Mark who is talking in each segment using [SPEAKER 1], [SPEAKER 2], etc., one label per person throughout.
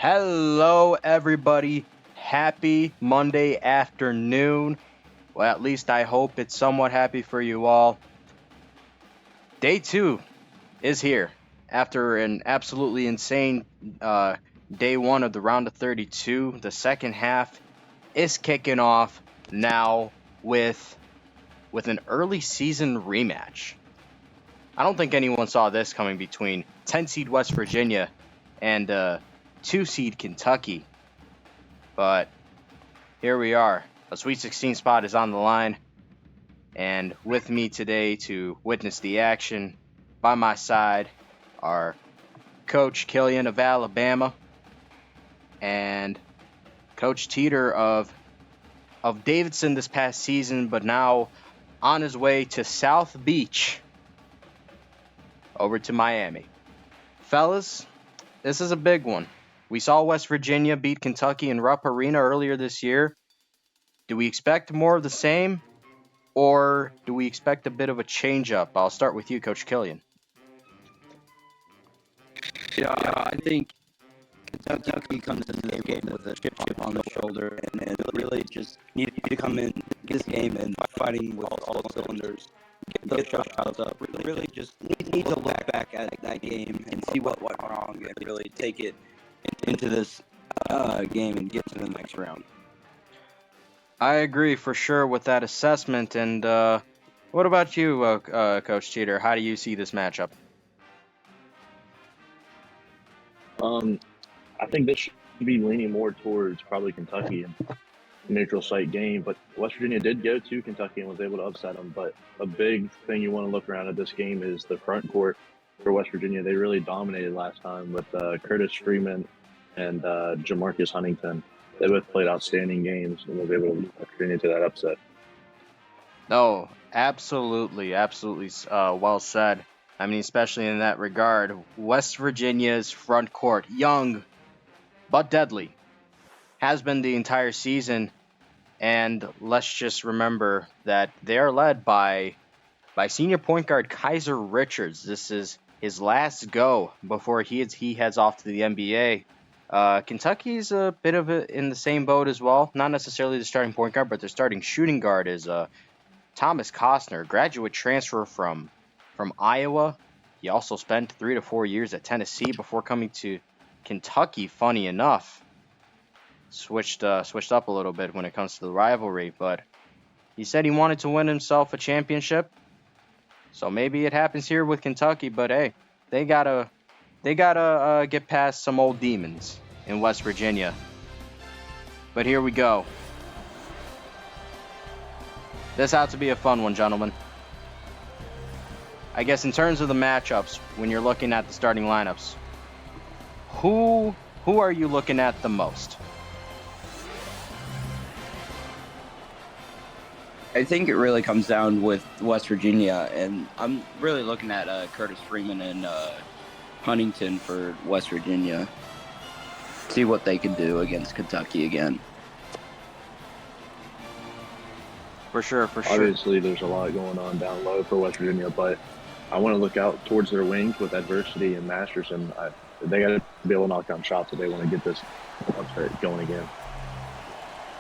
[SPEAKER 1] Hello, everybody. Happy Monday afternoon. Well, at least I hope it's somewhat happy for you all. Day 2 is here after an absolutely insane day 1 of the round of 32. The second half is kicking off now with an early season rematch. I don't think anyone saw this coming between 10 seed West Virginia and 2 seed Kentucky. But here we are. A Sweet 16 spot is on the line. And with me today to witness the action by my side are Coach Killian of Alabama and Coach Teeter of Davidson this past season, but now on his way to South Beach over to Miami. Fellas, this is a big one. We saw West Virginia beat Kentucky in Rupp Arena earlier this year. Do we expect more of the same, or do we expect a bit of a change-up? I'll start with you, Coach Killian.
[SPEAKER 2] Yeah, I think Kentucky comes into this game with a chip on the shoulder and really just need to come in this game and fighting with all cylinders, get those shots up. Really just need to look back at that game and see what went wrong and really take it into this game and get to the next round.
[SPEAKER 1] I agree for sure with that assessment. And what about you, Coach Teeter? How do you see this matchup?
[SPEAKER 3] I think this should be leaning more towards probably Kentucky and neutral site game, but West Virginia did go to Kentucky and was able to upset them. But a big thing you want to look around at this game is the front court for West Virginia. They really dominated last time with Curtis Freeman and Jamarcus Huntington. They both played outstanding games and was able to lead West Virginia to that upset.
[SPEAKER 1] No, absolutely, well said. I mean, especially in that regard, West Virginia's front court, young but deadly, has been the entire season. And let's just remember that they are led by senior point guard Kaiser Richards. This is his last go before he heads off to the NBA. Kentucky's a bit of in the same boat as well. Not necessarily the starting point guard, but their starting shooting guard is Thomas Costner, graduate transfer from Iowa. He also spent 3 to 4 years at Tennessee before coming to Kentucky. Funny enough, switched up a little bit when it comes to the rivalry, but he said he wanted to win himself a championship. So maybe it happens here with Kentucky, but hey, they gotta get past some old demons in West Virginia. But here we go. This ought to be a fun one, gentlemen. I guess in terms of the matchups, when you're looking at the starting lineups, who are you looking at the most?
[SPEAKER 2] I think it really comes down with West Virginia, and I'm really looking at Curtis Freeman and Huntington for West Virginia. See what they can do against Kentucky again.
[SPEAKER 1] For sure.
[SPEAKER 3] Obviously, there's a lot going on down low for West Virginia, but I want to look out towards their wings with adversity and Masterson. They got to be able to knock down shots if they want to get this upset going again.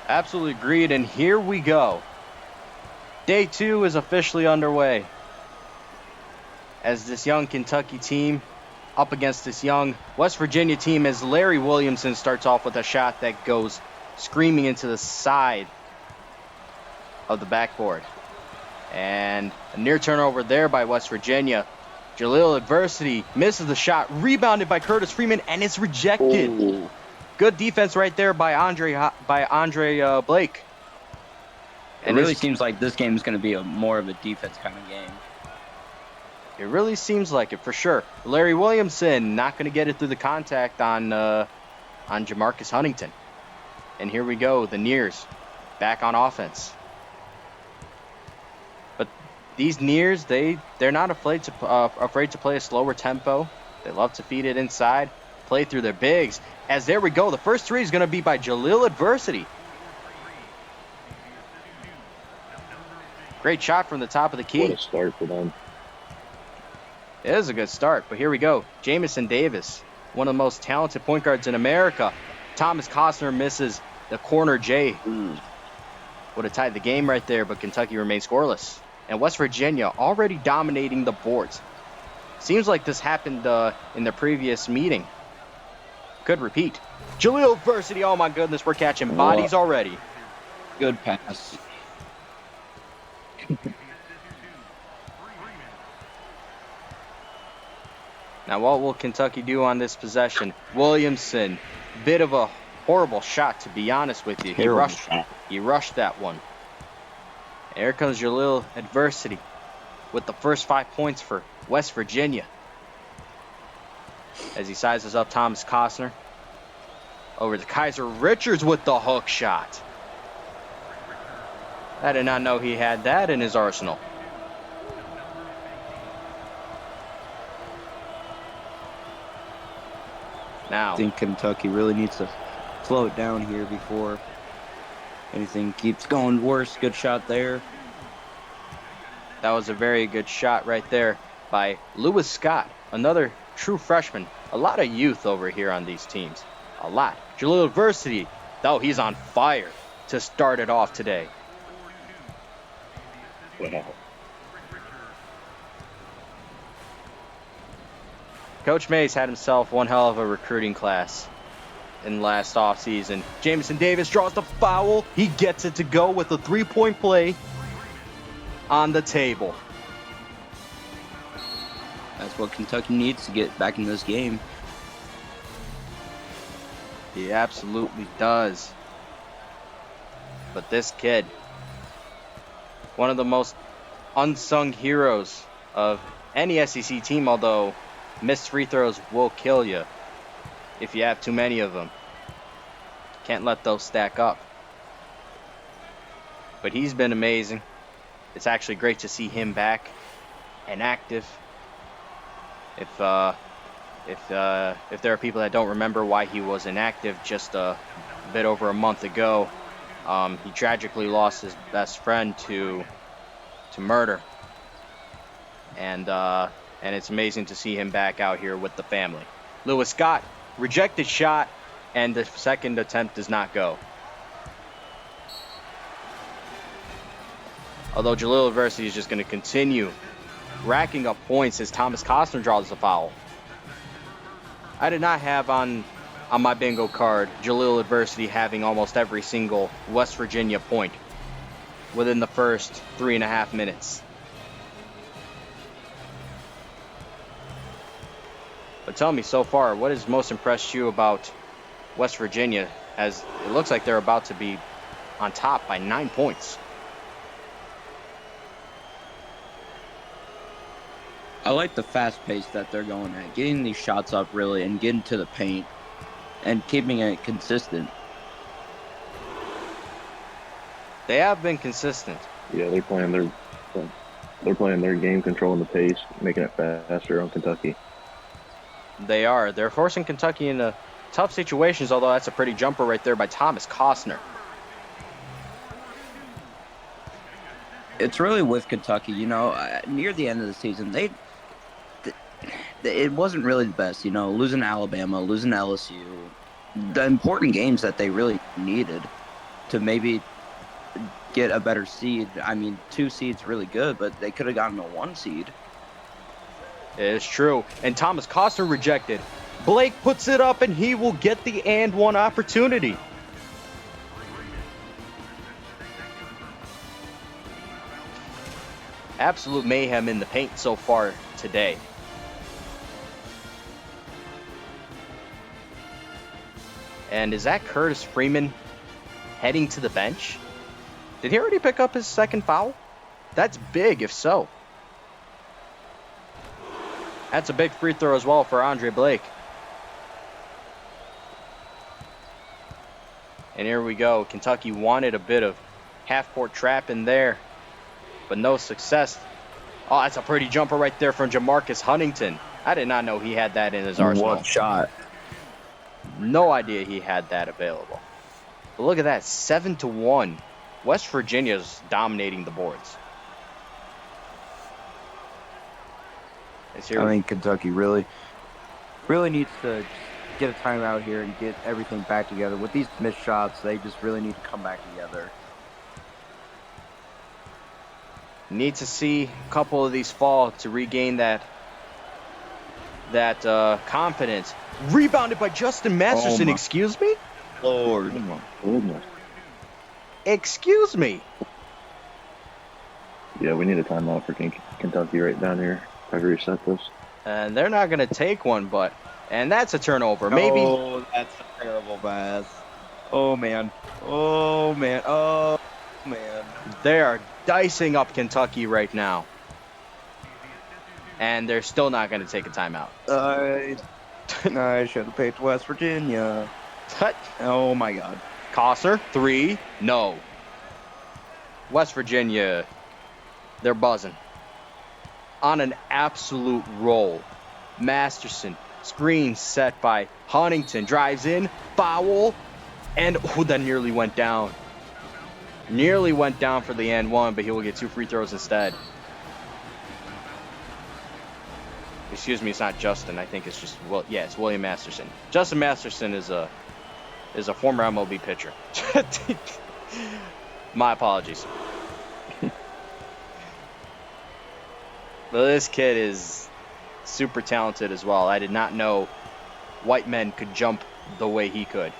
[SPEAKER 1] Absolutely agreed, and here we go. Day 2 is officially underway as this young Kentucky team up against this young West Virginia team, as Larry Williamson starts off with a shot that goes screaming into the side of the backboard. And a near turnover there by West Virginia. Jaleel Adversity misses the shot, rebounded by Curtis Freeman, and it's rejected.
[SPEAKER 2] Ooh.
[SPEAKER 1] Good defense right there by Andre Blake.
[SPEAKER 2] It really seems like this game is going to be more of a defense kind of game.
[SPEAKER 1] It really seems like it, for sure. Larry Williamson not going to get it through the contact on Jamarcus Huntington. And here we go, the Nears back on offense. But these Nears, they're not afraid to play a slower tempo. They love to feed it inside, play through their bigs. As there we go, the first three is going to be by Jaleel Adversity. Great shot from the top of the key.
[SPEAKER 3] What a start for them.
[SPEAKER 1] It is a good start, but here we go. Jamison Davis one of the most talented point guards in America. Thomas Costner misses the corner J. Would have tied the game right there, but Kentucky remains scoreless. And West Virginia already dominating the boards. Seems like this happened in the previous meeting. Could repeat. Jalil University, oh my goodness, we're catching bodies already.
[SPEAKER 2] Good pass.
[SPEAKER 1] Now, what will Kentucky do on this possession? Williamson, bit of a horrible shot, to be honest with you. He rushed that one. Here comes Jalil Adversity with the first 5 points for West Virginia. As he sizes up Thomas Costner. Over to Kaiser Richards with the hook shot. I did not know he had that in his arsenal. Now,
[SPEAKER 2] I think Kentucky really needs to slow it down here before anything keeps going worse. Good shot there.
[SPEAKER 1] that was a very good shot right there by Lewis Scott, another true freshman. A lot of youth over here on these teams. A lot. Jalil University, though, he's on fire to start it off today.
[SPEAKER 3] Wow.
[SPEAKER 1] Coach Mays had himself one hell of a recruiting class in last offseason. Jamison Davis draws the foul. He gets it to go with a three-point play on the table.
[SPEAKER 2] That's what Kentucky needs to get back in this game.
[SPEAKER 1] He absolutely does. But this kid, one of the most unsung heroes of any SEC team, although missed free throws will kill you if you have too many of them. Can't let those stack up. But he's been amazing. It's actually great to see him back and active. If there are people that don't remember why he was inactive just a bit over a month ago, he tragically lost his best friend to murder. And it's amazing to see him back out here with the family. Lewis Scott, rejected shot, and the second attempt does not go. Although Jalil University is just going to continue racking up points as Thomas Costner draws the foul. I did not have on my bingo card Jalil University having almost every single West Virginia point within the first 3.5 minutes. But tell me, so far, what has most impressed you about West Virginia, as it looks like they're about to be on top by 9 points?
[SPEAKER 2] I like the fast pace that they're going at, getting these shots up really and getting to the paint and keeping it consistent.
[SPEAKER 1] They have been consistent.
[SPEAKER 3] Yeah, they're playing their game, controlling the pace, making it faster on Kentucky.
[SPEAKER 1] They are. They're forcing Kentucky into tough situations, although that's a pretty jumper right there by Thomas Costner.
[SPEAKER 2] It's really with Kentucky, near the end of the season, it wasn't really the best, losing Alabama, losing LSU, the important games that they really needed to maybe get a better seed. I mean, 2 seeds really good, but they could have gotten a 1 seed.
[SPEAKER 1] It's true. And Thomas Costner rejected. Blake puts it up, and he will get the and one opportunity. Absolute mayhem in the paint so far today. And is that Curtis Freeman heading to the bench? Did he already pick up his second foul? That's big if so. That's a big free throw as well for Andre Blake. And here we go. Kentucky wanted a bit of half-court trap in there, but no success. Oh, that's a pretty jumper right there from Jamarcus Huntington. I did not know he had that in his arsenal.
[SPEAKER 2] What shot?
[SPEAKER 1] No idea he had that available. But look at that, 7-1. West Virginia's dominating the boards.
[SPEAKER 2] I think Kentucky really Really needs to just get a timeout here and get everything back together. With these missed shots, they just really need to come back together.
[SPEAKER 1] Need to see a couple of these fall to regain that confidence. Rebounded by Justin Masterson.
[SPEAKER 2] my
[SPEAKER 1] Excuse me?
[SPEAKER 2] Lord.
[SPEAKER 3] Oh my goodness.
[SPEAKER 1] Excuse me.
[SPEAKER 3] Yeah, we need a timeout for Kentucky right down here. Try to reset this.
[SPEAKER 1] And they're not going to take one, and that's a turnover. Maybe.
[SPEAKER 2] Oh, that's a terrible pass. Oh, man. Oh, man. Oh, man.
[SPEAKER 1] They are dicing up Kentucky right now. And they're still not going to take a timeout.
[SPEAKER 2] I should have picked West Virginia. Oh, my God.
[SPEAKER 1] Costner, 3. No. West Virginia, they're buzzing. On an absolute roll. Masterson, screen set by Huntington, drives in, foul, and that nearly went down. Nearly went down for the and one, but he will get 2 free throws instead. Excuse me, it's not Justin. I think it's just, it's William Masterson. Justin Masterson is a former MLB pitcher. My apologies. But this kid is super talented as well. I did not know white men could jump the way he could.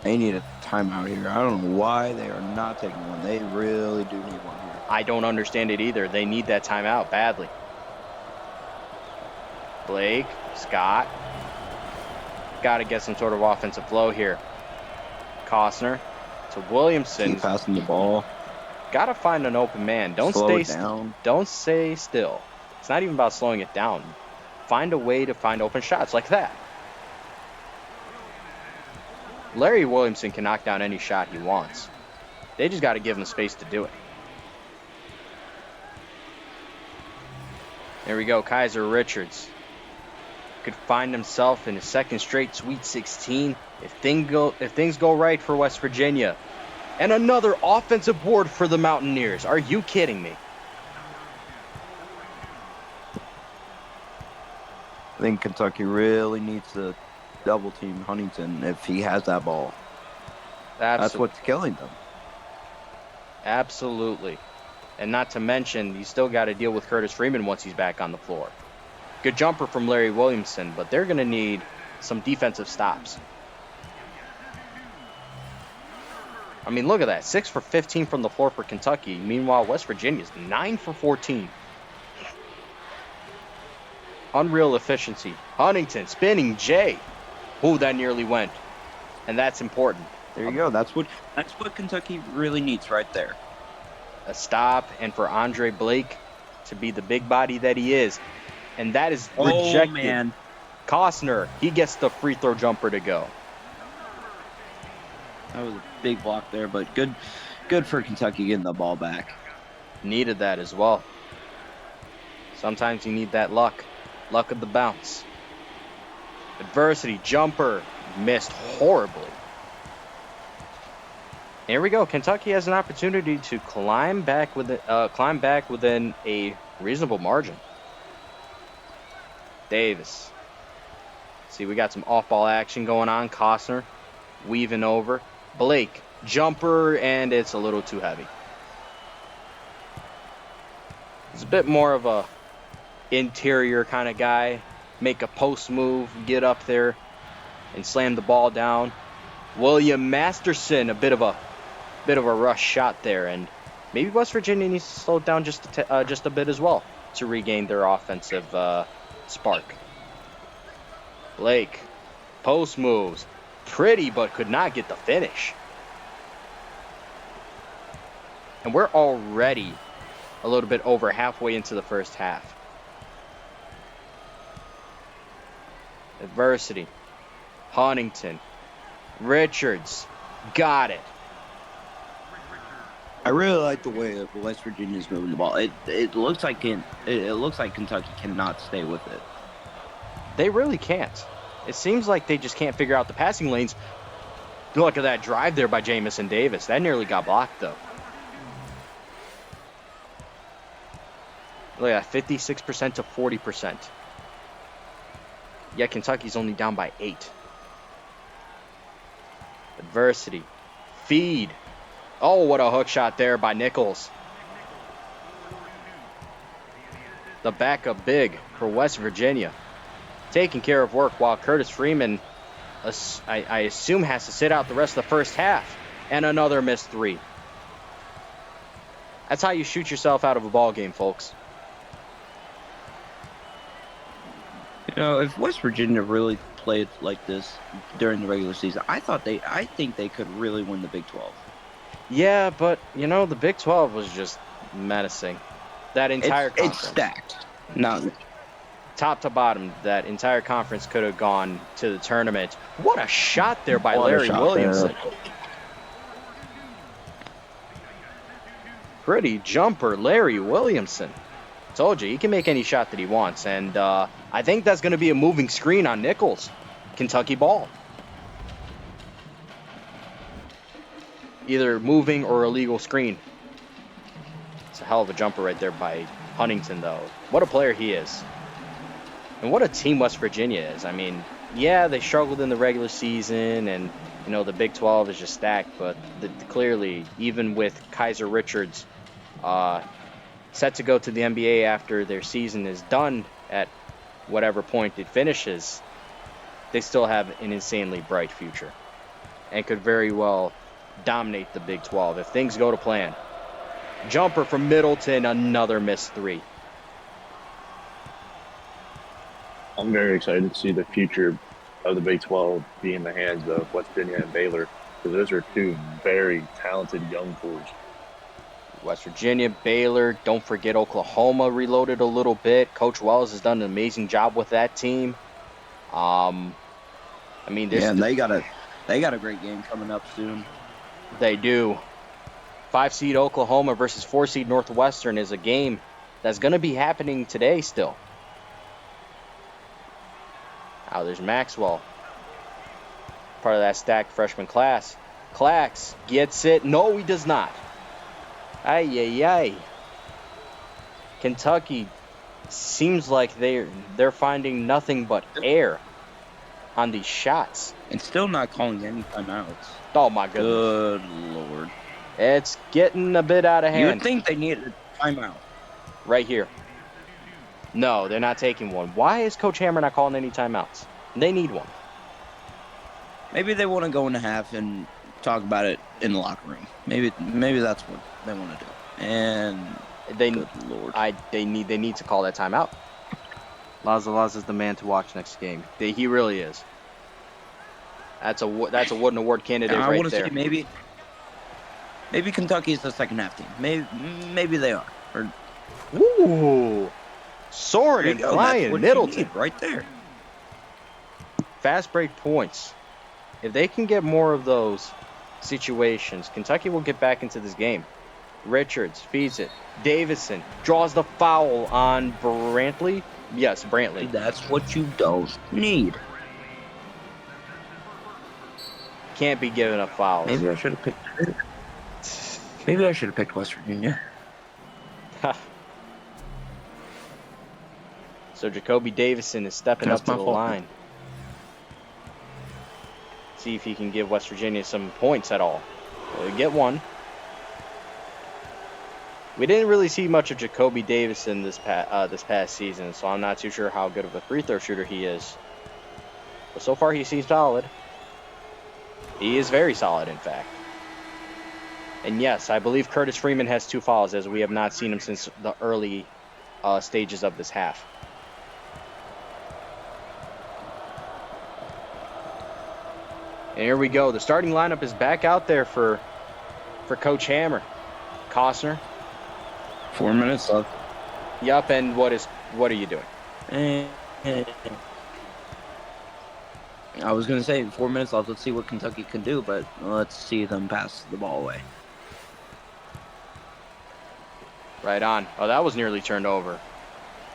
[SPEAKER 2] They need a timeout here. I don't know why they are not taking one. They really do need one here.
[SPEAKER 1] I don't understand it either. They need that timeout badly. Blake, Scott. Got to get some sort of offensive flow here. Costner to Williamson.
[SPEAKER 2] Keep passing the ball.
[SPEAKER 1] Got to find an open man. Don't stay still. It's not even about slowing it down. Find a way to find open shots like that. Larry Williamson can knock down any shot he wants. They just got to give him space to do it. There we go. Kaiser Richards could find himself in his second straight Sweet 16 if things go right for West Virginia. And another offensive board for the Mountaineers. Are you kidding me?
[SPEAKER 2] I think Kentucky really needs to double team Huntington if he has that ball. That's what's killing them.
[SPEAKER 1] Absolutely. And not to mention, you still got to deal with Curtis Freeman once he's back on the floor. Good jumper from Larry Williamson, but they're going to need some defensive stops. I mean, look at that. 6 for 15 from the floor for Kentucky. Meanwhile, West Virginia's 9 for 14. Unreal efficiency. Huntington spinning Jay. Ooh, that nearly went. And that's important.
[SPEAKER 2] There you go. That's what Kentucky really needs right there.
[SPEAKER 1] A stop, and for Andre Blake to be the big body that he is. And that is rejected.
[SPEAKER 2] Oh, man.
[SPEAKER 1] Costner, he gets the free throw jumper to go.
[SPEAKER 2] That was a big block there, but good for Kentucky getting the ball back.
[SPEAKER 1] Needed that as well. Sometimes you need that luck. Luck of the bounce. Adversity, jumper, missed horribly. Here we go. Kentucky has an opportunity to climb back within a reasonable margin. Davis. See, we got some off-ball action going on. Costner weaving over. Blake, jumper, and it's a little too heavy. He's a bit more of a interior kind of guy. Make a post move, get up there, and slam the ball down. William Masterson, a bit of a rush shot there, and maybe West Virginia needs to slow it down just a bit as well to regain their offensive spark. Blake, post moves, pretty but could not get the finish. And we're already a little bit over halfway into the first half. Adversity. Huntington. Richards. Got it.
[SPEAKER 2] I really like the way that West Virginia is moving the ball. It looks like Kentucky cannot stay with it.
[SPEAKER 1] They really can't. It seems like they just can't figure out the passing lanes. Look at that drive there by Jamison Davis. That nearly got blocked, though. Look at that, 56% to 40%. Yet Kentucky's only down by 8. Adversity. Feed. Oh, what a hook shot there by Nichols. The backup big for West Virginia. Taking care of work while Curtis Freeman, I assume, has to sit out the rest of the first half. And another missed 3. That's how you shoot yourself out of a ball game, folks.
[SPEAKER 2] You know, if West Virginia really played like this during the regular season, I think they could really win the Big 12.
[SPEAKER 1] Yeah, but, you know, the Big 12 was just menacing. That entire conference.
[SPEAKER 2] It's stacked. No.
[SPEAKER 1] Top to bottom, that entire conference could have gone to the tournament. What a shot there by Larry Williamson. Pretty jumper, Larry Williamson. Told you, he can make any shot that he wants. And I think that's going to be a moving screen on Nichols. Kentucky ball. Either moving or a legal screen. It's a hell of a jumper right there by Huntington, though. What a player he is. And what a team West Virginia is. I mean, yeah, they struggled in the regular season, and, you know, the Big 12 is just stacked. But clearly, even with Kaiser Richards set to go to the NBA after their season is done at whatever point it finishes, they still have an insanely bright future and could very well dominate the Big 12 if things go to plan. Jumper from Middleton, another missed 3.
[SPEAKER 3] I'm very excited to see the future of the Big 12 be in the hands of West Virginia and Baylor, because those are 2 very talented young pools.
[SPEAKER 1] West Virginia, Baylor, don't forget Oklahoma reloaded a little bit. Coach Wells has done an amazing job with that team. I mean,
[SPEAKER 2] and they got a great game coming up soon.
[SPEAKER 1] They do. 5-seed Oklahoma versus 4-seed Northwestern is a game that's going to be happening today still. Oh, there's Maxwell. Part of that stacked freshman class. Clax gets it. No, he does not. Ay. Kentucky seems like they're finding nothing but air on these shots.
[SPEAKER 2] And still not calling any timeouts.
[SPEAKER 1] Oh, my goodness.
[SPEAKER 2] Good Lord.
[SPEAKER 1] It's getting a bit out of hand.
[SPEAKER 2] You would think they needed a timeout.
[SPEAKER 1] Right here. No, they're not taking one. Why is Coach Hammer not calling any timeouts? They need one.
[SPEAKER 2] Maybe they want to go in a half and talk about it in the locker room. Maybe that's what they want to do. And good Lord.
[SPEAKER 1] They need to call that timeout. Laz is the man to watch next game. He really is. That's a Wooden Award candidate right there. I want to say
[SPEAKER 2] maybe Kentucky's the second half team. Maybe they are.
[SPEAKER 1] Ooh, soaring and flying Middleton
[SPEAKER 2] right there.
[SPEAKER 1] Fast break points. If they can get more of those situations, Kentucky will get back into this game. Richards feeds it. Davison draws the foul on Brantley. Yes, Brantley.
[SPEAKER 2] That's what you don't need.
[SPEAKER 1] Can't be giving up fouls.
[SPEAKER 2] Maybe I should have picked West Virginia.
[SPEAKER 1] So Jacoby Davison is stepping up to the line. See if he can give West Virginia some points at all. Well, get one. We didn't really see much of Jacoby Davison this past season, so I'm not too sure how good of a free throw shooter he is. But so far he seems solid. He is very solid, in fact. And yes, I believe Curtis Freeman has 2 fouls, as we have not seen him since the early stages of this half. And here we go. The starting lineup is back out there for Coach Hammer. Costner.
[SPEAKER 2] 4 minutes left.
[SPEAKER 1] Yup, and what are you doing?
[SPEAKER 2] I was going to say 4 minutes left. Let's see what Kentucky can do, but let's see them pass the ball away.
[SPEAKER 1] Right on. Oh, that was nearly turned over.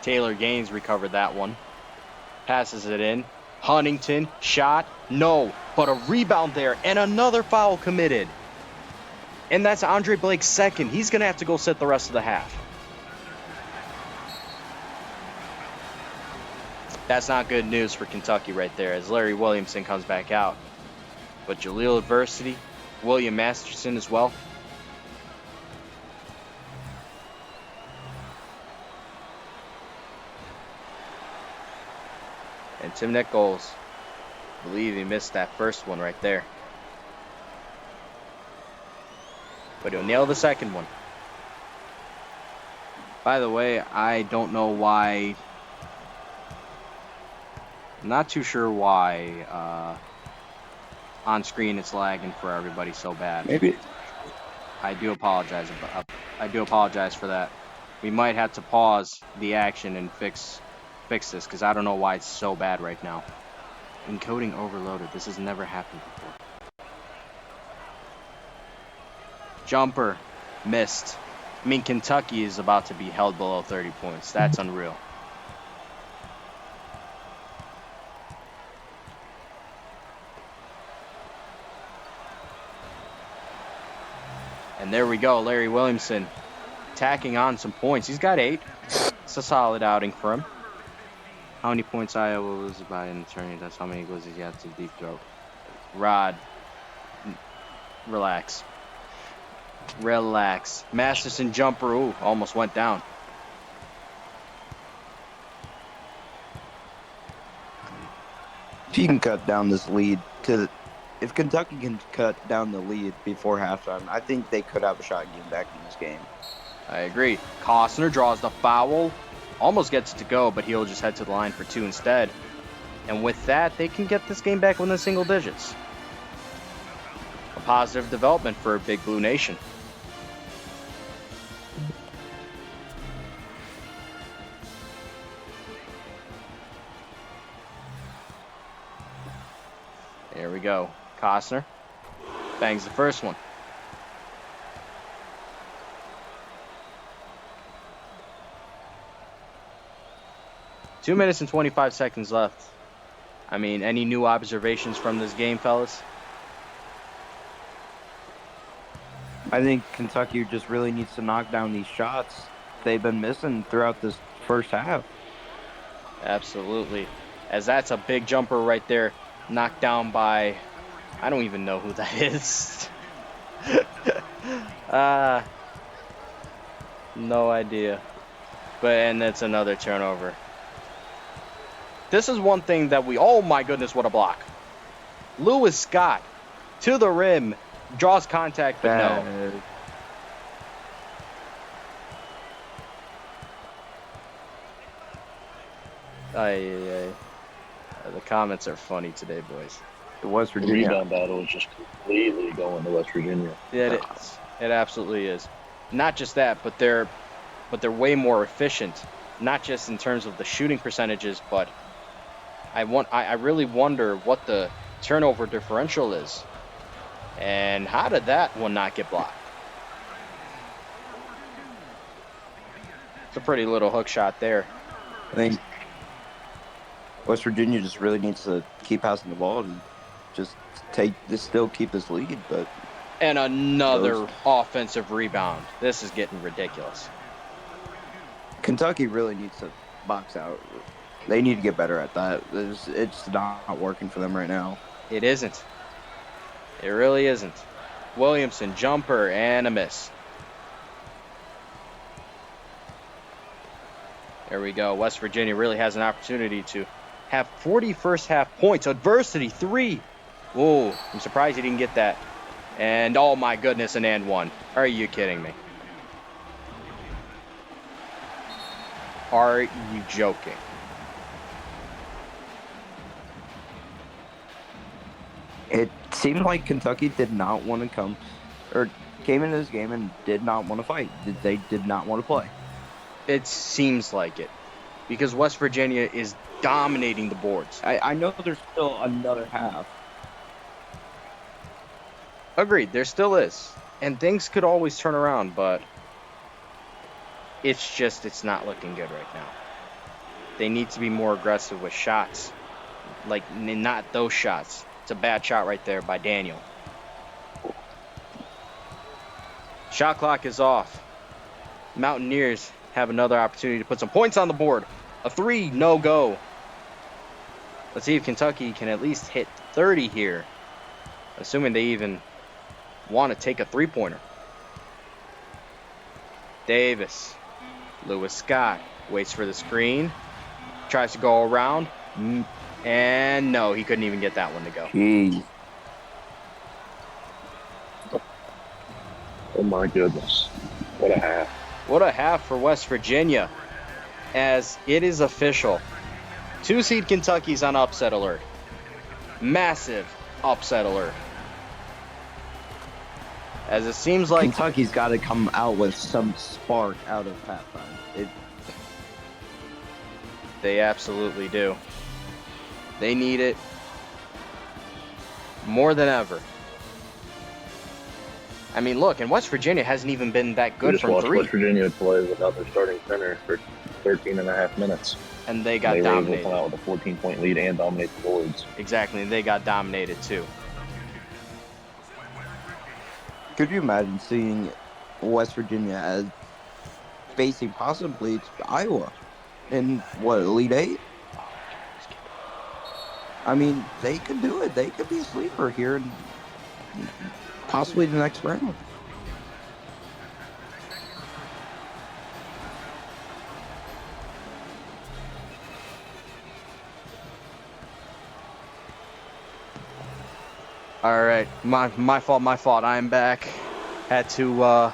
[SPEAKER 1] Taylor Gaines recovered that one. Passes it in. Huntington, shot, no, but a rebound there, and another foul committed. And that's Andre Blake's second. He's going to have to go sit the rest of the half. That's not good news for Kentucky right there as Larry Williamson comes back out. But Jaleel Adversity, William Masterson as well. And Tim Nichols, I believe he missed that first one right there. But he'll nail the second one. By the way, I don't know why. I'm not too sure why on screen it's lagging for everybody so bad.
[SPEAKER 2] Maybe.
[SPEAKER 1] I do apologize. I do apologize for that. We might have to pause the action and fix this because I don't know why it's so bad right now. Encoding overloaded. This has never happened before. Jumper missed. I mean, Kentucky is about to be held below 30 points. That's unreal. And there we go, Larry Williamson tacking on some points. He's got 8. It's a solid outing for him. How many points Iowa loses by an attorney? That's how many goes he got to deep throat. Rod, relax. Relax. Masterson jumper, ooh, almost went down.
[SPEAKER 2] If you can cut down this lead if Kentucky can cut down the lead before halftime, I think they could have a shot getting back in this game.
[SPEAKER 1] I agree. Costner draws the foul. Almost gets it to go, but he'll just head to the line for 2 instead. And with that, they can get this game back within single digits. A positive development for Big Blue Nation. There we go. Costner bangs the first one. Two minutes and 25 seconds left. I mean, any new observations from this game, fellas?
[SPEAKER 2] I think Kentucky just really needs to knock down these shots they've been missing throughout this first half.
[SPEAKER 1] Absolutely. As that's a big jumper right there, knocked down by, I don't even know who that is. No idea. And that's another turnover. This is one thing that oh my goodness, what a block. Lewis Scott to the rim, draws contact, but no. The comments are funny today, boys.
[SPEAKER 2] The West
[SPEAKER 3] The
[SPEAKER 2] Virginia
[SPEAKER 3] rebound battle is just completely going to West Virginia.
[SPEAKER 1] Yeah, it is. It absolutely is. Not just that, but they're way more efficient. Not just in terms of the shooting percentages, but I really wonder what the turnover differential is. And how did that one not get blocked? It's a pretty little hook shot there.
[SPEAKER 2] I think West Virginia just really needs to keep passing the ball and just still keep this lead. But
[SPEAKER 1] and another offensive rebound. This is getting ridiculous.
[SPEAKER 2] Kentucky really needs to box out. They need to get better at that. It's not working for them right now.
[SPEAKER 1] It isn't. It really isn't. Williamson, jumper, and a miss. There we go. West Virginia really has an opportunity to have 40 first half points. Adversity, 3. Whoa, I'm surprised he didn't get that. And oh my goodness, an and one. Are you kidding me? Are you joking?
[SPEAKER 2] It seemed like Kentucky did not want to came into this game and did not want to fight. They did not want to play.
[SPEAKER 1] It seems like it. Because West Virginia is dominating the boards.
[SPEAKER 2] I know there's still another half.
[SPEAKER 1] Agreed, there still is. And things could always turn around, but it's not looking good right now. They need to be more aggressive with shots. Like, not those shots. It's a bad shot right there by Daniel. Shot clock is off. Mountaineers have another opportunity to put some points on the board. A 3, no go. Let's see if Kentucky can at least hit 30 here, assuming they even want to take a three-pointer. Davis. Lewis Scott waits for the screen. Tries to go around. And no, he couldn't even get that one to go.
[SPEAKER 2] Jeez.
[SPEAKER 3] Oh my goodness. What a half.
[SPEAKER 1] What a half for West Virginia, as it is official. 2-seed Kentucky's on upset alert. Massive upset alert. As it seems like
[SPEAKER 2] Kentucky's got to come out with some spark out of halftime.
[SPEAKER 1] they absolutely do. They need it more than ever. I mean, look, and West Virginia hasn't even been that
[SPEAKER 3] We
[SPEAKER 1] good
[SPEAKER 3] just
[SPEAKER 1] from
[SPEAKER 3] watched
[SPEAKER 1] three.
[SPEAKER 3] West Virginia play without their starting center for 13 and a half minutes.
[SPEAKER 1] And they got
[SPEAKER 3] They were able to
[SPEAKER 1] dominated.
[SPEAKER 3] come out with a 14-point lead and dominate the boards.
[SPEAKER 1] Exactly, and they got dominated too.
[SPEAKER 2] Could you imagine seeing West Virginia as facing possibly Iowa in Elite Eight? I mean, they could do it. They could be a sleeper here and possibly the next round.
[SPEAKER 1] All right, my fault. I am back. Had to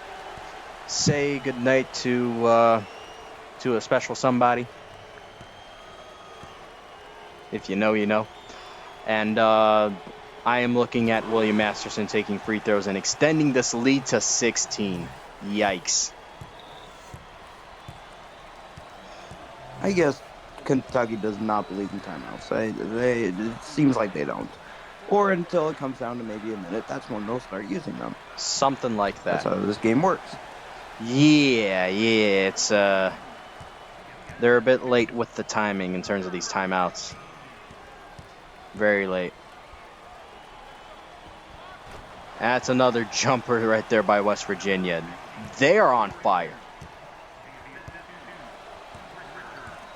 [SPEAKER 1] say goodnight to a special somebody. If you know, you know. And I am looking at William Masterson taking free throws and extending this lead to 16. Yikes.
[SPEAKER 2] I guess Kentucky does not believe in timeouts. It seems like they don't. Or until it comes down to maybe a minute, that's when they'll start using them.
[SPEAKER 1] Something like
[SPEAKER 2] That's
[SPEAKER 1] that.
[SPEAKER 2] how this game works.
[SPEAKER 1] Yeah, it's they're a bit late with the timing in terms of these timeouts. Very late. That's another jumper right there by West Virginia. They are on fire.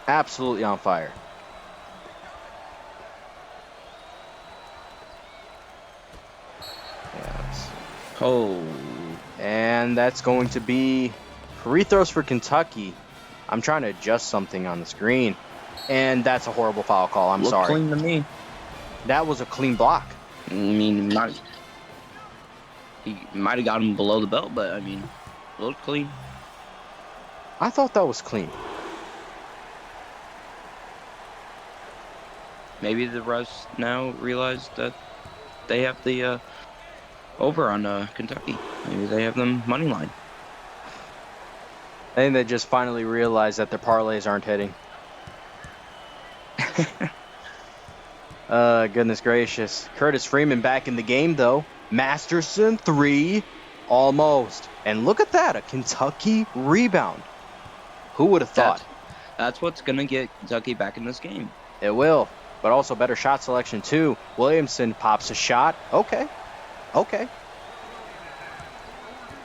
[SPEAKER 1] Absolutely on fire. Yes.
[SPEAKER 2] Oh.
[SPEAKER 1] And that's going to be free throws for Kentucky. I'm trying to adjust something on the screen. And that's a horrible foul call. I'm
[SPEAKER 2] Looked
[SPEAKER 1] sorry.
[SPEAKER 2] clean to me.
[SPEAKER 1] That was a clean block.
[SPEAKER 2] I mean, he might have got him below the belt, but I mean, looked clean.
[SPEAKER 1] I thought that was clean.
[SPEAKER 2] Maybe the refs now realize that they have the over on Kentucky. Maybe they have them money line.
[SPEAKER 1] I think they just finally realized that their parlays aren't hitting. Goodness gracious. Curtis Freeman back in the game, though. Masterson, 3. Almost. And look at that, a Kentucky rebound. Who would have thought?
[SPEAKER 2] That's what's going to get Kentucky back in this game.
[SPEAKER 1] It will. But also better shot selection, too. Williamson pops a shot. Okay.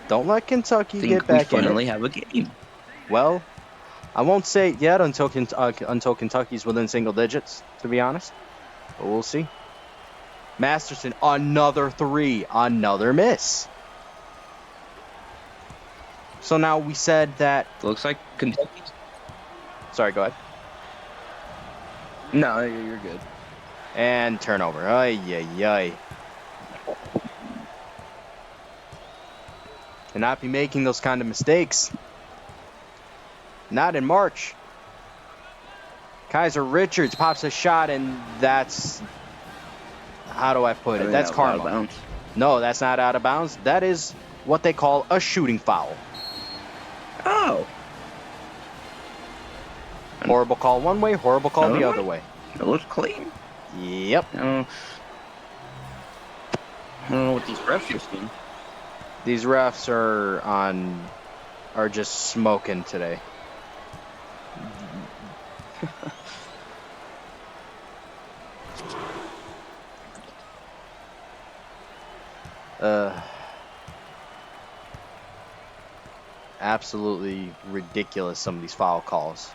[SPEAKER 1] Don't let Kentucky get back in
[SPEAKER 2] finally
[SPEAKER 1] it.
[SPEAKER 2] have a game.
[SPEAKER 1] Well, I won't say it yet until Kentucky's within single digits, to be honest. But we'll see. Masterson, another 3. Another miss. So now we said that...
[SPEAKER 2] Looks like Kentucky.
[SPEAKER 1] Sorry, go ahead.
[SPEAKER 2] No, you're good.
[SPEAKER 1] And turnover. Ay. Cannot be making those kind of mistakes. Not in March. Kaiser Richards pops a shot, and that's... How do I put it? That's karma. No, that's not out of bounds. That is what they call a shooting foul.
[SPEAKER 2] Oh.
[SPEAKER 1] Horrible call one way, horrible call the other way.
[SPEAKER 2] It looks clean.
[SPEAKER 1] Yep.
[SPEAKER 2] I don't know what these refs are seeing.
[SPEAKER 1] These refs are just smoking today. Absolutely ridiculous, some of these foul calls.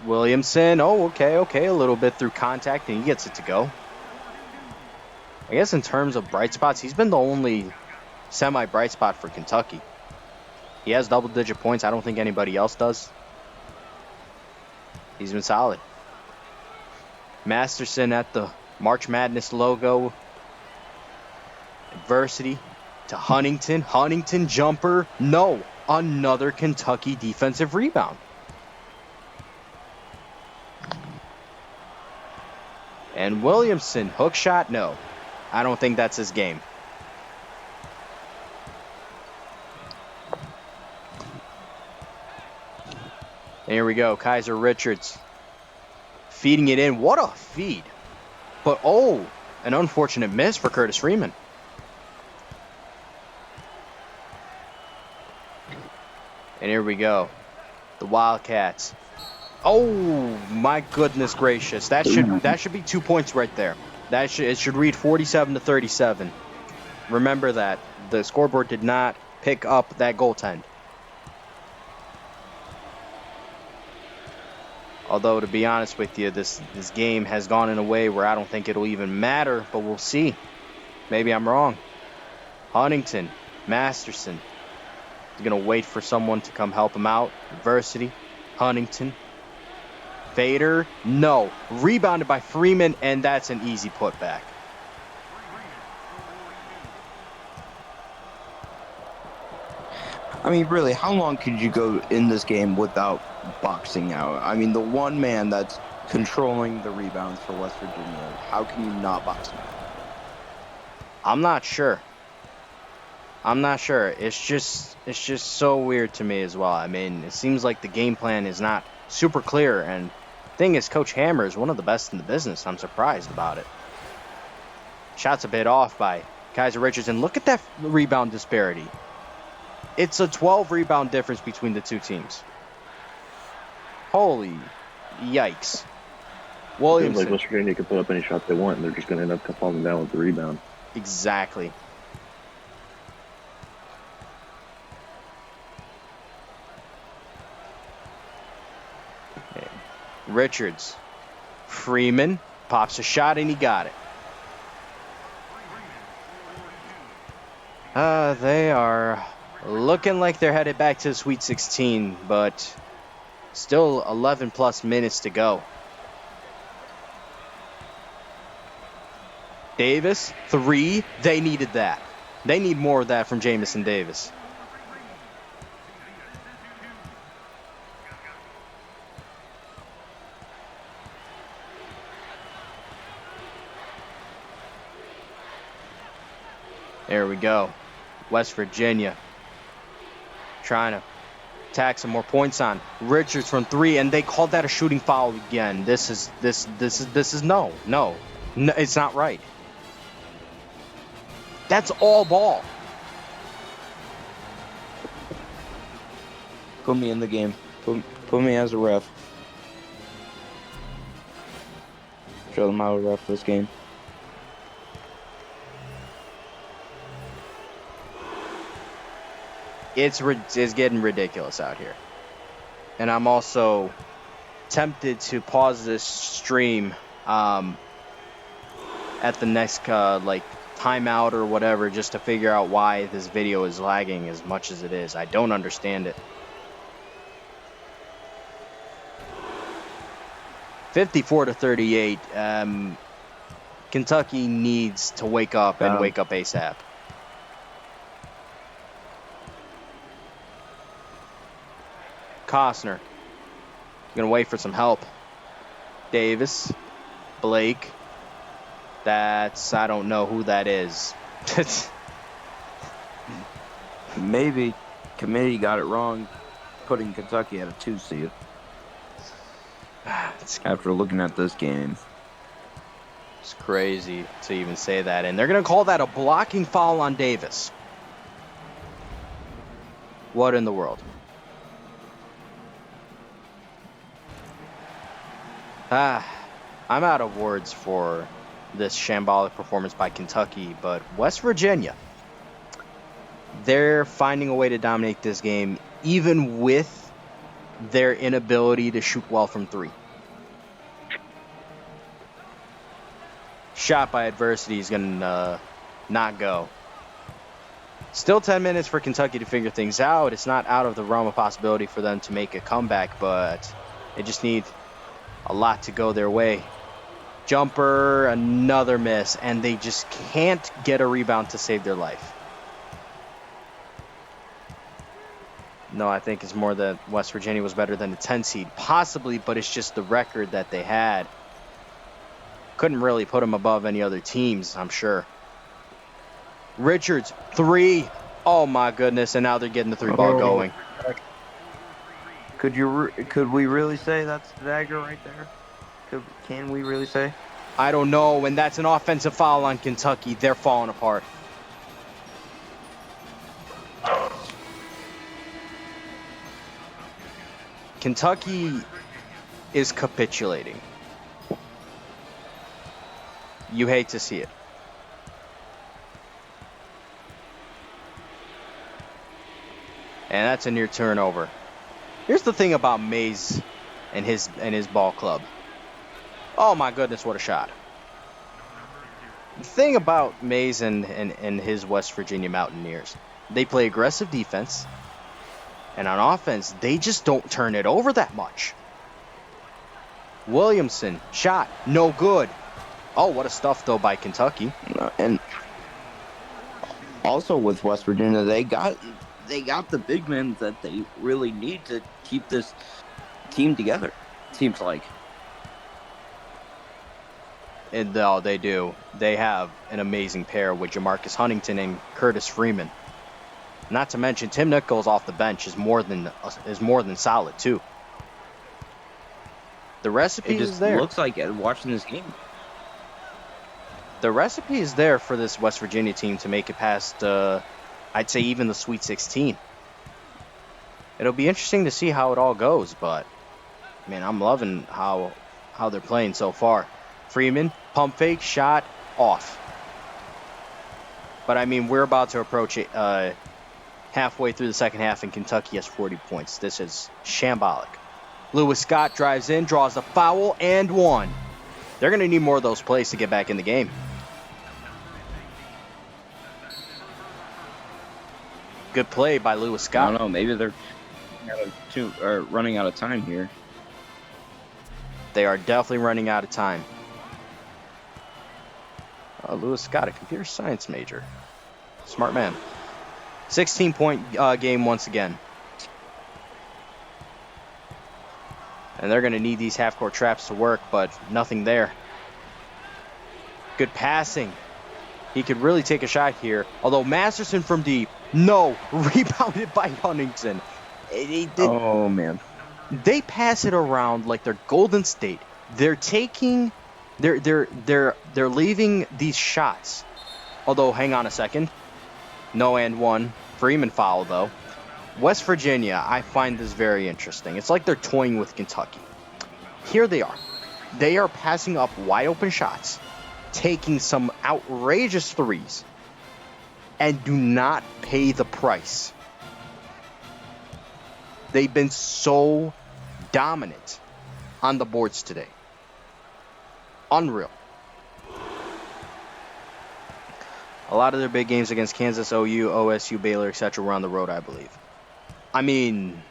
[SPEAKER 1] Williamson. Oh, okay. A little bit through contact, and he gets it to go. I guess in terms of bright spots, he's been the only semi-bright spot for Kentucky. He has double-digit points. I don't think anybody else does. He's been solid. Masterson at the March Madness logo. Adversity to Huntington. Huntington jumper. No. Another Kentucky defensive rebound. And Williamson, hook shot? No. I don't think that's his game. And here we go. Kaiser Richards feeding it in. What a feed. But, oh, an unfortunate miss for Curtis Freeman. And here we go. The Wildcats. Oh, my goodness gracious. That should be 2 points right there. It should read 47-37. Remember that. The scoreboard did not pick up that goaltend. Although, to be honest with you, this game has gone in a way where I don't think it'll even matter, but we'll see. Maybe I'm wrong. Huntington, Masterson. He's going to wait for someone to come help him out. Adversity, Huntington. Fader, no. Rebounded by Freeman, and that's an easy putback.
[SPEAKER 2] I mean, really, how long could you go in this game without boxing out? I mean, the one man that's controlling the rebounds for West Virginia, how can you not box him out?
[SPEAKER 1] I'm not sure. It's just so weird to me as well. I mean, it seems like the game plan is not super clear, and the thing is, Coach Hammer is one of the best in the business. I'm surprised about it. Shot's a bit off by Kaiser Richards, and look at that rebound disparity. It's a 12 rebound difference between the two teams. Holy yikes. Williamson.
[SPEAKER 3] Seems like West Virginia can put up any shot they want, and they're just going to end up falling down with the rebound.
[SPEAKER 1] Exactly. Okay. Richards. Freeman pops a shot, and he got it. They are looking like they're headed back to the Sweet 16, but still 11 plus minutes to go. Davis, 3. They needed that. They need more of that from Jamison Davis. There we go. West Virginia trying to tack some more points on Richards from 3, and they called that a shooting foul again. This is no, it's not right. That's all ball.
[SPEAKER 2] Put me in the game. Put me as a ref. Show them how to ref this game.
[SPEAKER 1] It's getting ridiculous out here. And I'm also tempted to pause this stream at the next timeout or whatever, just to figure out why this video is lagging as much as it is. I don't understand it. 54-38. Kentucky needs to wake up and wake up ASAP. Costner gonna wait for some help. Davis, Blake. I don't know who that is.
[SPEAKER 2] Maybe committee got it wrong, putting Kentucky at a 2 seed. After looking at this game.
[SPEAKER 1] It's crazy to even say that. And they're gonna call that a blocking foul on Davis. What in the world? I'm out of words for this shambolic performance by Kentucky, but West Virginia, they're finding a way to dominate this game, even with their inability to shoot well from three. Shot by adversity is going to not go. Still 10 minutes for Kentucky to figure things out. It's not out of the realm of possibility for them to make a comeback, but they just need a lot to go their way. Jumper, another miss, and they just can't get a rebound to save their life. No, I think it's more that West Virginia was better than the 10 seed, possibly, but it's just the record that they had. Couldn't really put them above any other teams, I'm sure. Richards, three. Oh my goodness, and now they're getting the three ball going.
[SPEAKER 2] Could we really say that's the dagger right there? Can we really say?
[SPEAKER 1] I don't know. When that's an offensive foul on Kentucky, they're falling apart. Kentucky is capitulating. You hate to see it. And that's a near turnover. Here's the thing about Mays and his ball club. Oh my goodness, what a shot. The thing about Mays and his West Virginia Mountaineers, they play aggressive defense. And on offense, they just don't turn it over that much. Williamson, shot, no good. Oh, what a stuff, though, by Kentucky.
[SPEAKER 2] And also with West Virginia, they got the big men that they really need to keep this team together, seems like.
[SPEAKER 1] And no, they do. They have an amazing pair with Jamarcus Huntington and Curtis Freeman. Not to mention, Tim Nichols off the bench is more than solid, too. The recipe is there.
[SPEAKER 2] It looks like watching this game.
[SPEAKER 1] The recipe is there for this West Virginia team to make it past, I'd say, even the Sweet 16. It'll be interesting to see how it all goes, but, man, I'm loving how they're playing so far. Freeman, pump fake, shot, off. But, I mean, we're about to approach it halfway through the second half, and Kentucky has 40 points. This is shambolic. Lewis Scott drives in, draws a foul, and one. They're going to need more of those plays to get back in the game. Good play by Lewis Scott.
[SPEAKER 2] I don't know. Maybe they're running out of time here.
[SPEAKER 1] They are definitely running out of time. Lewis Scott, a computer science major. Smart man. 16-point game once again. And they're going to need these half-court traps to work, but nothing there. Good passing. He could really take a shot here. Although Masterson from deep. No. Rebounded by Huntington.
[SPEAKER 2] Oh, man.
[SPEAKER 1] They pass it around like they're Golden State. They're taking... They're leaving these shots. Although, hang on a second. No and one. Freeman foul, though. West Virginia, I find this very interesting. It's like they're toying with Kentucky. Here they are. They are passing up wide open shots, taking some outrageous threes, and do not pay the price. They've been so dominant on the boards today. Unreal. A lot of their big games against Kansas, OU, OSU, Baylor, etc. were on the road, I believe. I mean,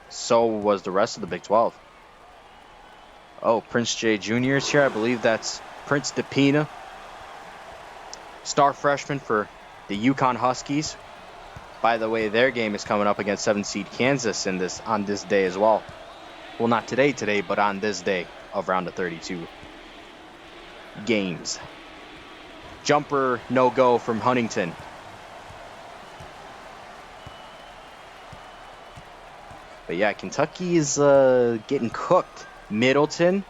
[SPEAKER 1] so was the rest of the Big 12. Oh, Prince J. Jr. is here. I believe that's Prince DePina. Star freshman for the UConn Huskies. By the way, their game is coming up against 7th seed Kansas on this day as well. Well, not today, but on this day of round of 32 games. Jumper, no go from Huntington. But yeah, Kentucky is getting cooked. Middleton,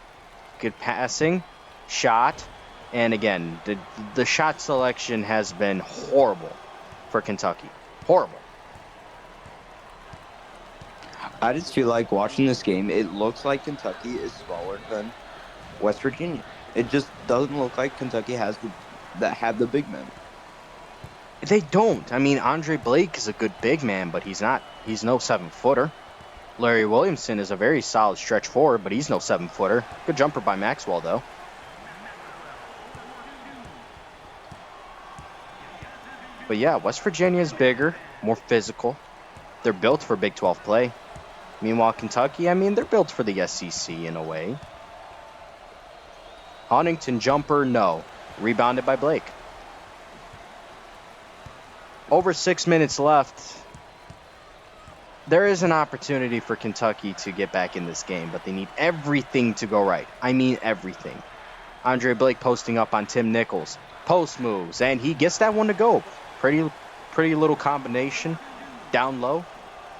[SPEAKER 1] good passing, shot, and again, the shot selection has been horrible for Kentucky. Horrible.
[SPEAKER 2] I just feel like watching this game, it looks like Kentucky is smaller than West Virginia. It just doesn't look like Kentucky have the big men.
[SPEAKER 1] They don't. I mean, Andre Blake is a good big man, but he's no 7-footer. Larry Williamson is a very solid stretch forward, but he's no 7-footer. Good jumper by Maxwell, though. But yeah, West Virginia is bigger, more physical. They're built for Big 12 play. Meanwhile, Kentucky, I mean, they're built for the SEC in a way. Huntington jumper, no. Rebounded by Blake. Over 6 minutes left. There is an opportunity for Kentucky to get back in this game, but they need everything to go right. I mean everything. Andre Blake posting up on Tim Nichols. Post moves, and he gets that one to go. Pretty little combination. Down low.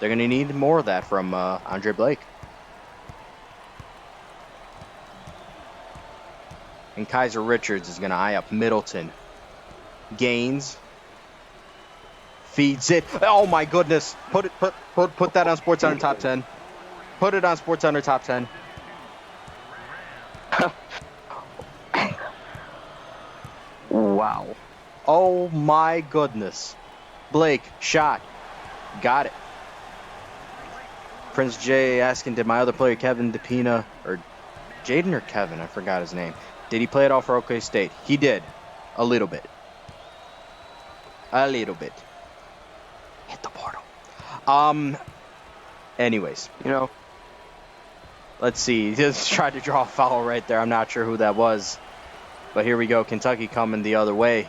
[SPEAKER 1] They're going to need more of that from Andre Blake. And Kaiser Richards is going to eye up Middleton. Gaines. Feeds it. Oh my goodness. Put that on SportsCenter Top 10. Put it on SportsCenter Top 10.
[SPEAKER 2] Wow.
[SPEAKER 1] Oh my goodness. Blake, shot. Got it. Prince J asking, did my other player, Kevin DePina, or Jaden or Kevin, I forgot his name. Did he play it all for OK State? He did. A little bit. A little bit. Hit the portal. Anyways, you know, let's see. He just tried to draw a foul right there. I'm not sure who that was. But here we go. Kentucky coming the other way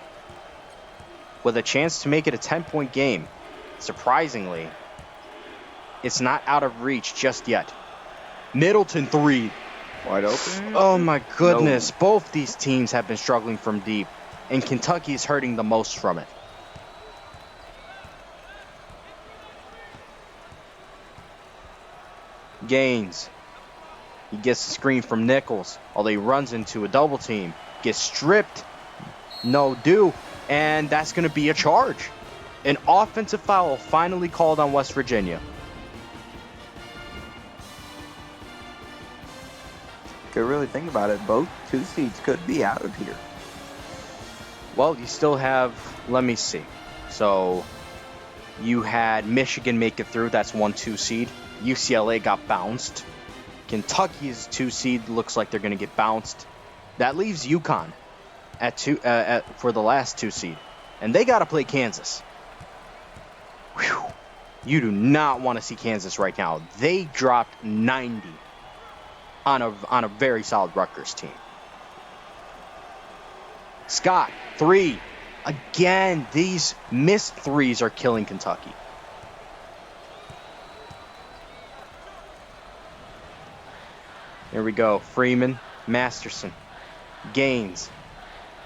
[SPEAKER 1] with a chance to make it a 10-point game. Surprisingly, it's not out of reach just yet. Middleton 3.
[SPEAKER 2] Wide open.
[SPEAKER 1] Oh my goodness. No. Both these teams have been struggling from deep, and Kentucky is hurting the most from it. Gaines. He gets the screen from Nichols, although he runs into a double team. Gets stripped. No do. And that's going to be a charge. An offensive foul finally called on West Virginia.
[SPEAKER 2] Could really think about it. Both 2 seeds could be out of here.
[SPEAKER 1] Well, you still have, let me see. So you had Michigan make it through. That's 1-2 seed. UCLA got bounced. Kentucky's 2 seed looks like they're going to get bounced. That leaves UConn for the last 2 seed. And they got to play Kansas. Whew. You do not want to see Kansas right now. They dropped 90 on a very solid Rutgers team. Scott, 3. Again, these missed threes are killing Kentucky. Here we go. Freeman, Masterson, Gaines.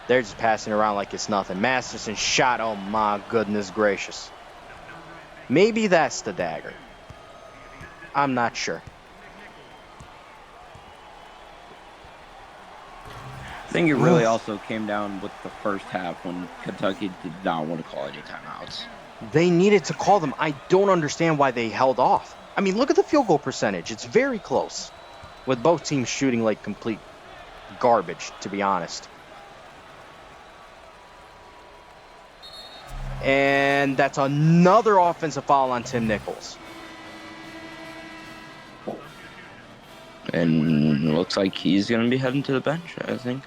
[SPEAKER 1] They're just passing around like it's nothing. Masterson shot. Oh my goodness gracious. Maybe that's the dagger. I'm not sure.
[SPEAKER 2] I think it really also came down with the first half when Kentucky did not want to call any timeouts.
[SPEAKER 1] They needed to call them. I don't understand why they held off. I mean, look at the field goal percentage. It's very close, with both teams shooting like complete garbage, to be honest. And that's another offensive foul on Tim Nichols.
[SPEAKER 2] And it looks like he's going to be heading to the bench, I think.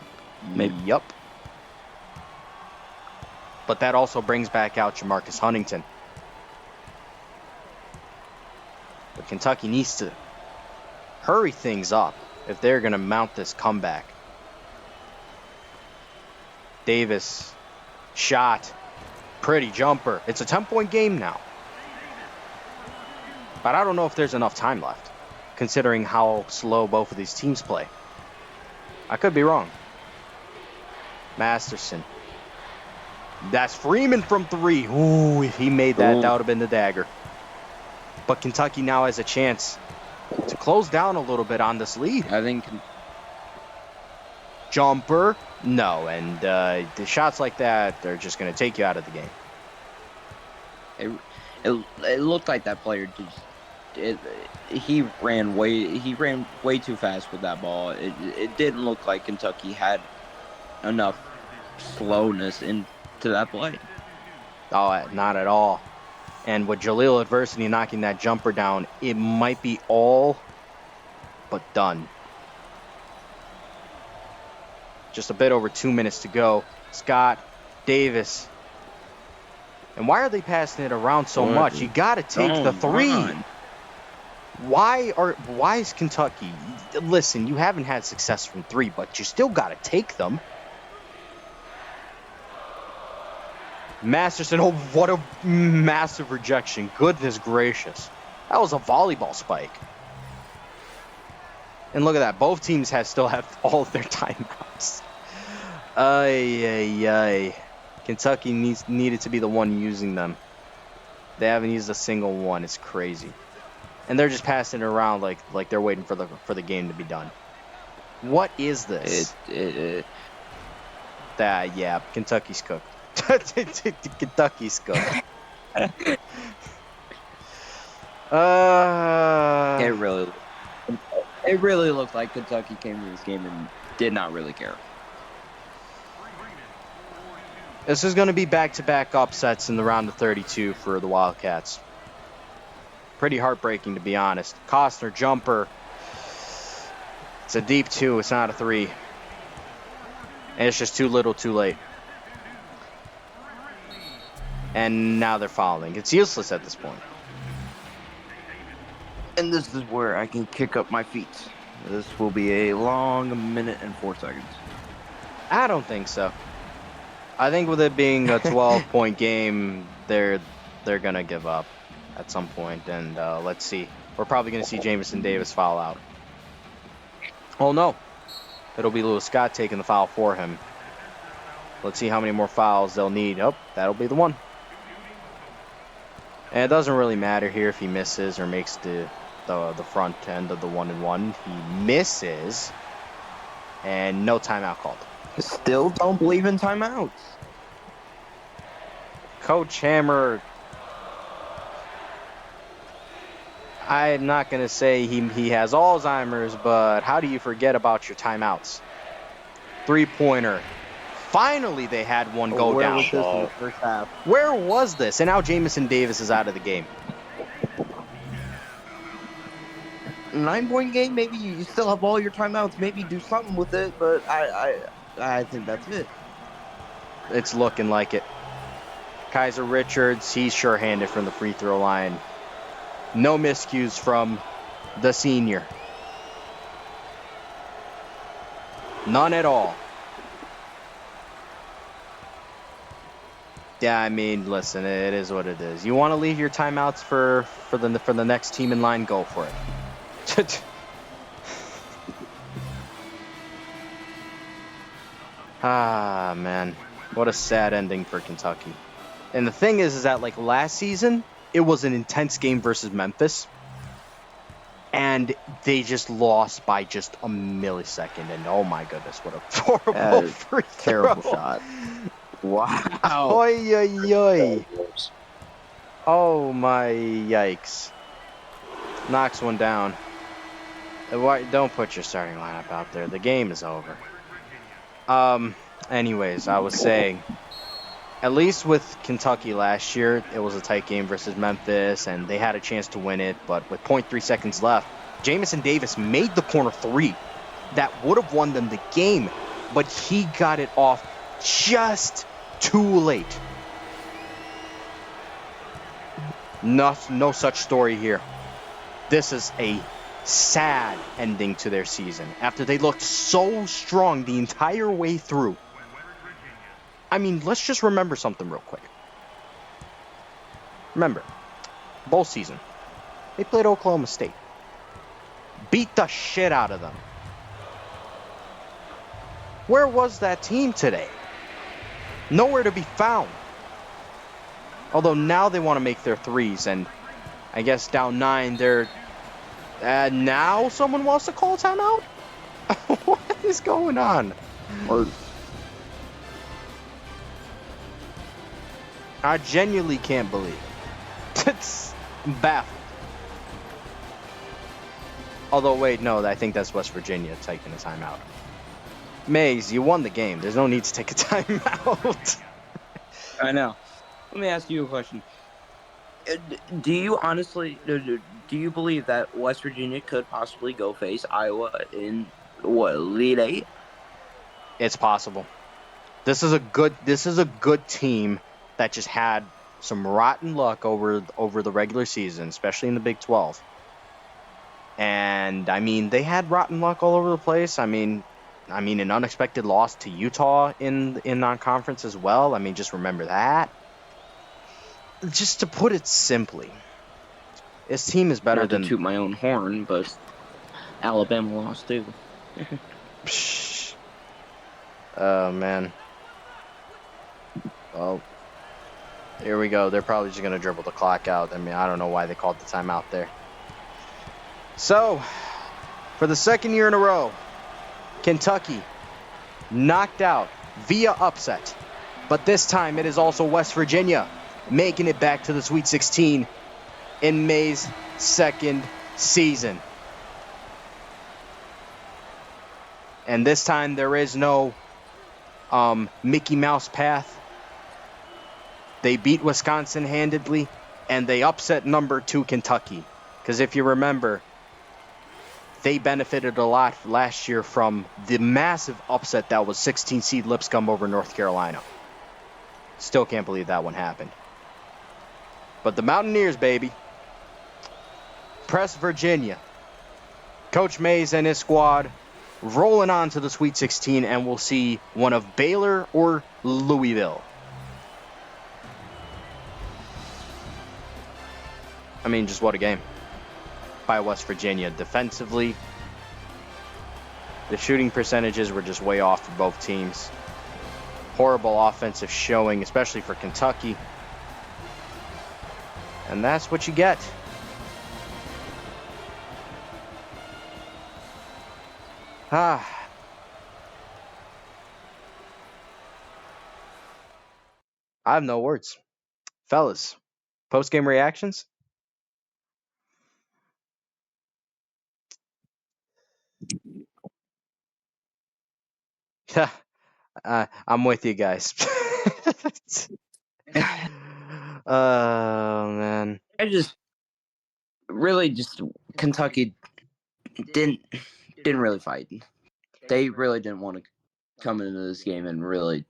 [SPEAKER 2] Maybe.
[SPEAKER 1] Yep. But that also brings back out Jamarcus Huntington. But Kentucky needs to hurry things up if they're going to mount this comeback. Davis, shot, pretty jumper. It's a 10-point game now. But I don't know if there's enough time left, considering how slow both of these teams play. I could be wrong. Masterson. That's Freeman from 3. Ooh, if he made that, that would have been the dagger. But Kentucky now has a chance to close down a little bit on this lead.
[SPEAKER 2] I think.
[SPEAKER 1] Jumper, no. And the shots like that, they're just going to take you out of the game.
[SPEAKER 2] It looked like that player just. He ran way too fast with that ball. It didn't look like Kentucky had enough slowness into that play.
[SPEAKER 1] Oh, not at all. And with Jaleel Adversity knocking that jumper down, it might be all but done. Just a bit over 2 minutes to go. Scott, Davis. And why are they passing it around so much? You got to take the three. Why is Kentucky? Listen, you haven't had success from three, but you still got to take them. Masterson, oh, what a massive rejection. Goodness gracious. That was a volleyball spike. And look at that. Both teams still have all of their timeouts. Ay. Kentucky needed to be the one using them. They haven't used a single one. It's crazy. And they're just passing it around like they're waiting for the game to be done. What is this? Yeah, Kentucky's cooked. Kentucky's cooked.
[SPEAKER 2] It really looked like Kentucky came to this game and did not really care.
[SPEAKER 1] This is going to be back-to-back upsets in the round of 32 for the Wildcats. Pretty heartbreaking, to be honest. Costner, jumper. It's a deep 2. It's not a 3. And it's just too little, too late. And now they're fouling. It's useless at this point.
[SPEAKER 2] And this is where I can kick up my feet. This will be a long minute and 4 seconds.
[SPEAKER 1] I don't think so. I think with it being a 12-point game, they're going to give up at some point. And let's see. We're probably going to see Jamison Davis foul out. Oh, no. It'll be Lewis Scott taking the foul for him. Let's see how many more fouls they'll need. Oh, that'll be the one. And it doesn't really matter here if he misses or makes the front end of the 1-and-1. He misses. And no timeout called.
[SPEAKER 2] Still don't believe in timeouts.
[SPEAKER 1] Coach Hammer, I'm not going to say he has Alzheimer's, but how do you forget about your timeouts? Three-pointer. Finally, they had one go down.
[SPEAKER 2] Where was this in the first half?
[SPEAKER 1] Where was this? And now Jamison Davis is out of the game.
[SPEAKER 2] 9-point game, maybe you still have all your timeouts. Maybe do something with it, but I think that's it.
[SPEAKER 1] It's looking like it. Kaiser Richards, he's sure-handed from the free throw line. No miscues from the senior. None at all. Yeah, I mean, listen, it is what it is. You want to leave your timeouts for the next team in line? Go for it. Ah, man. What a sad ending for Kentucky. And the thing is that, like, last season, it was an intense game versus Memphis. And they just lost by just a millisecond. And, oh, my goodness, what a horrible free throw.
[SPEAKER 2] Terrible shot. Wow.
[SPEAKER 1] Oy, oy, oy. Oh, my yikes. Knocks one down. Don't put your starting lineup out there. The game is over. Anyways, I was saying, at least with Kentucky last year, it was a tight game versus Memphis, and they had a chance to win it, but with 0.3 seconds left, Jamison Davis made the corner three that would have won them the game, but he got it off just too late. No such story here. This is a sad ending to their season after they looked so strong the entire way through. I mean, let's just remember something real quick. Remember, bowl season, they played Oklahoma State. Beat the shit out of them. Where was that team today? Nowhere to be found. Although now they want to make their threes, and I guess down 9, they're... now someone wants to call timeout? What is going on? I genuinely can't believe it. It's baffled. Although, wait, no, I think that's West Virginia taking a timeout. Mays, you won the game. There's no need to take a timeout.
[SPEAKER 2] I know. Let me ask you a question. Do you honestly do you believe that West Virginia could possibly go face Iowa in Elite Eight?
[SPEAKER 1] It's possible. This is a good team that just had some rotten luck over the regular season, especially in the Big 12. And I mean, they had rotten luck all over the place. I mean, an unexpected loss to Utah in non-conference as well. I mean, just remember that. Just to put it simply, this team is better
[SPEAKER 2] Not to
[SPEAKER 1] than.
[SPEAKER 2] toot my own horn, but Alabama lost too.
[SPEAKER 1] Psh. Oh man. Well, here we go. They're probably just gonna dribble the clock out. I mean, I don't know why they called the timeout there. So, for the second year in a row, Kentucky knocked out via upset. But this time it is also West Virginia making it back to the Sweet 16 in May's second season. And this time there is no Mickey Mouse path. They beat Wisconsin handedly, and they upset number 2 Kentucky. Because if you remember, they benefited a lot last year from the massive upset that was 16 seed Lipscomb over North Carolina. Still can't believe that one happened. But the Mountaineers, baby, press Virginia. Coach Mays and his squad rolling on to the Sweet 16, and we'll see one of Baylor or Louisville. I mean, just what a game by West Virginia. Defensively, the shooting percentages were just way off for both teams. Horrible offensive showing, especially for Kentucky. And that's what you get. I have no words. Fellas, post-game reactions? I'm with you guys. Oh, man.
[SPEAKER 2] Kentucky didn't really fight. They really didn't want to come into this game and really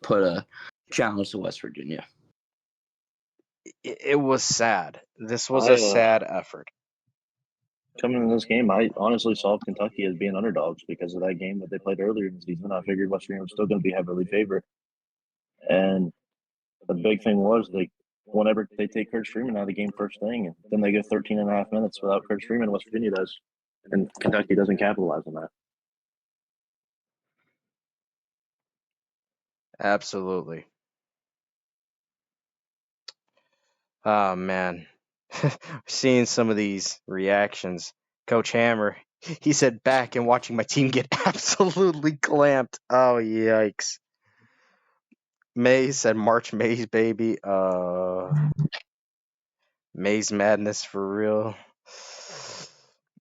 [SPEAKER 2] put a challenge to West Virginia.
[SPEAKER 1] It was sad. This was a sad effort.
[SPEAKER 3] Coming into this game, I honestly saw Kentucky as being underdogs because of that game that they played earlier in the season. I figured West Virginia was still going to be heavily favored. And the big thing was whenever they take Curtis Freeman out of the game first thing, and then they go 13 and a half minutes without Curtis Freeman, West Virginia does. And Kentucky doesn't capitalize on that.
[SPEAKER 1] Absolutely. Oh, man. Seeing some of these reactions. Coach Hammer, he said back and watching my team get absolutely clamped. Oh, yikes. Mays said March Mays, baby. Mays madness for real.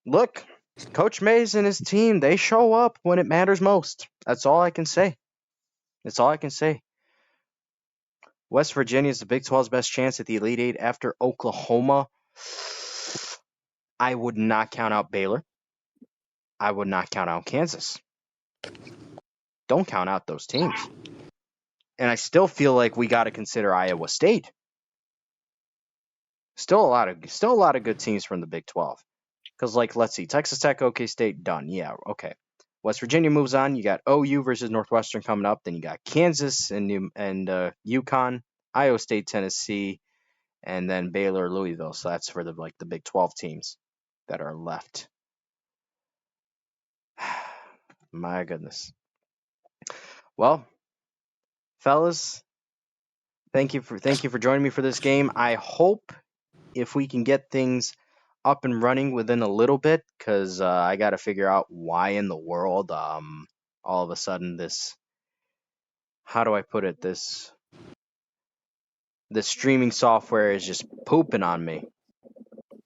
[SPEAKER 1] Look, Coach Mays and his team, they show up when it matters most. That's all I can say. That's all I can say. West Virginia is the Big 12's best chance at the Elite Eight after Oklahoma. I would not count out Baylor. I would not count out Kansas. Don't count out those teams. And I still feel like we got to consider Iowa State. Still a lot of good teams from the Big 12. Because, let's see, Texas Tech, OK State, done. Yeah, okay. West Virginia moves on. You got OU versus Northwestern coming up. Then you got Kansas and UConn, Iowa State, Tennessee, and then Baylor, Louisville. So that's for the Big 12 teams that are left. My goodness. Well, fellas, thank you for joining me for this game. I hope if we can get things up and running within a little bit, because I got to figure out why in the world all of a sudden this, how do I put it, this streaming software is just pooping on me.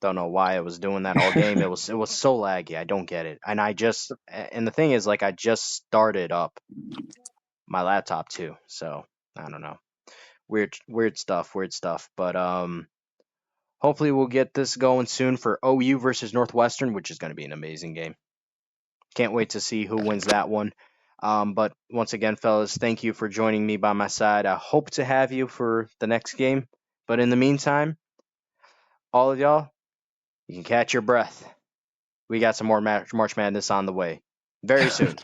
[SPEAKER 1] Don't know why it was doing that all game. It was so laggy. I don't get it. And the thing is, I just started up my laptop too, so I don't know. Weird stuff. But hopefully we'll get this going soon for OU versus Northwestern, which is going to be an amazing game. Can't wait to see who wins that one. But once again, fellas, thank you for joining me by my side. I hope to have you for the next game. But in the meantime, all of y'all, you can catch your breath. We got some more March Madness on the way very soon.